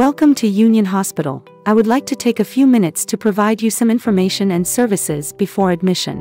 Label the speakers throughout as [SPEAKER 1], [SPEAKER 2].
[SPEAKER 1] Welcome to Union Hospital. I would like to take a few minutes to provide you some information and services before admission.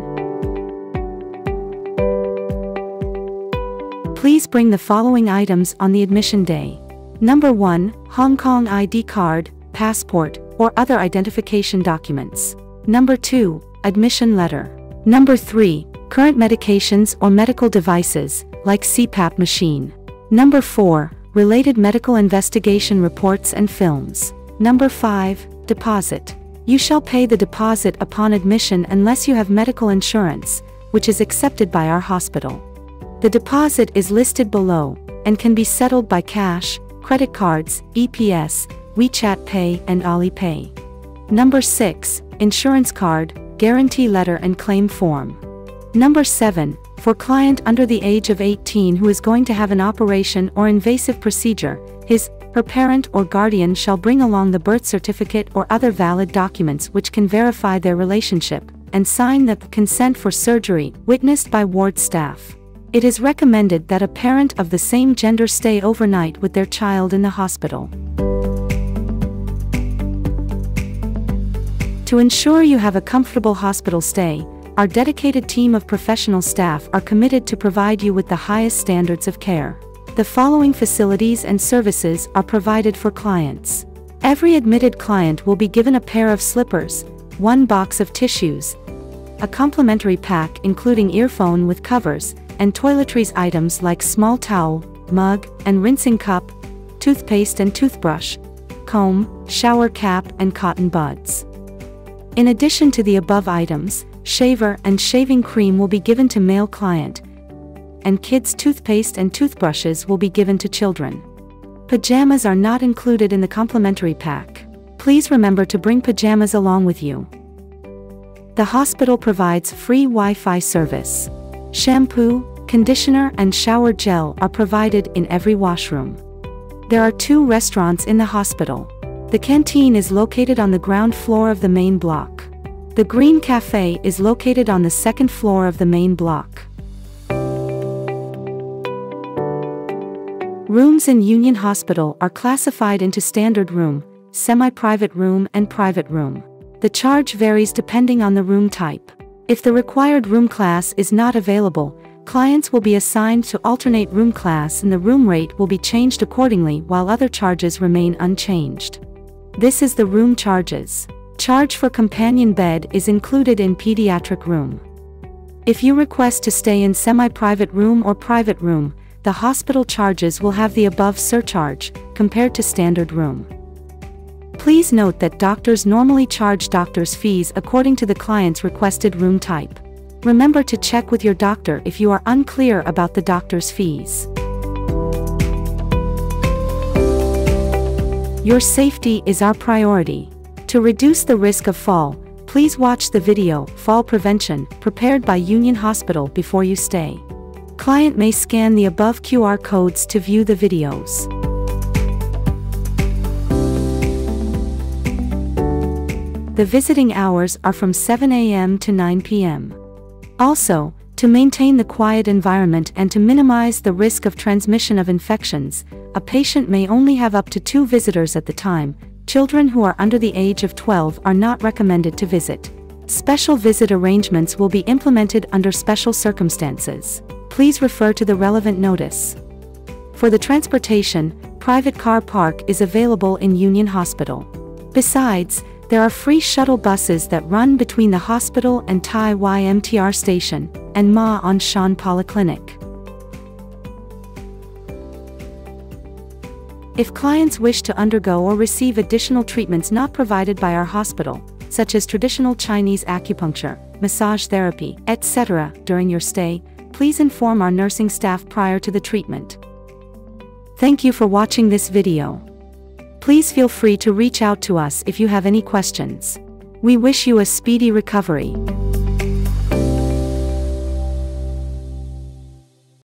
[SPEAKER 1] Please bring the following items on the admission day. Number 1, Hong Kong ID card, passport, or other identification documents. Number 2, admission letter. Number 3, current medications or medical devices, like CPAP machine. Number 4, related medical investigation reports and films. Number 5, deposit. You shall pay the deposit upon admission unless you have medical insurance, which is accepted by our hospital. The deposit is listed below, and can be settled by cash, credit cards, EPS, WeChat Pay and Alipay. Number 6, insurance card, guarantee letter and claim form. Number 7, for client under the age of 18 who is going to have an operation or invasive procedure, her parent or guardian shall bring along the birth certificate or other valid documents which can verify their relationship, and sign the consent for surgery, witnessed by ward staff. It is recommended that a parent of the same gender stay overnight with their child in the hospital. To ensure you have a comfortable hospital stay, our dedicated team of professional staff are committed to provide you with the highest standards of care. The following facilities and services are provided for clients. Every admitted client will be given a pair of slippers, 1 box of tissues, a complimentary pack including earphone with covers, and toiletries items like small towel, mug, and rinsing cup, toothpaste and toothbrush, comb, shower cap, and cotton buds. In addition to the above items, shaver and shaving cream will be given to male client, and kids' toothpaste and toothbrushes will be given to children. Pajamas are not included in the complimentary pack. Please remember to bring pajamas along with you. The hospital provides free Wi-Fi service. Shampoo, conditioner and shower gel are provided in every washroom. There are 2 restaurants in the hospital. The canteen is located on the ground floor of the main block. The Green Cafe is located on the 2nd floor of the main block. Rooms in Union Hospital are classified into standard room, semi-private room and private room. The charge varies depending on the room type. If the required room class is not available, clients will be assigned to alternate room class and the room rate will be changed accordingly while other charges remain unchanged. This is the room charges. Charge for companion bed is included in pediatric room. If you request to stay in semi-private room or private room, the hospital charges will have the above surcharge, compared to standard room. Please note that doctors normally charge doctor's fees according to the client's requested room type. Remember to check with your doctor if you are unclear about the doctor's fees. Your safety is our priority. To reduce the risk of fall, please watch the video, Fall Prevention, prepared by Union Hospital before you stay. Client may scan the above QR codes to view the videos. The visiting hours are from 7 a.m. to 9 p.m. Also, to maintain the quiet environment and to minimize the risk of transmission of infections, a patient may only have up to 2 visitors at the time. Children who are under the age of 12 are not recommended to visit. Special visit arrangements will be implemented under special circumstances. Please refer to the relevant notice. For the transportation, private car park is available in Union Hospital. Besides, there are free shuttle buses that run between the hospital and Tai Wai MTR station, and Ma On Shan Polyclinic. If clients wish to undergo or receive additional treatments not provided by our hospital, such as traditional Chinese acupuncture, massage therapy, etc., during your stay, please inform our nursing staff prior to the treatment. Thank you for watching this video. Please feel free to reach out to us if you have any questions. We wish you a speedy recovery.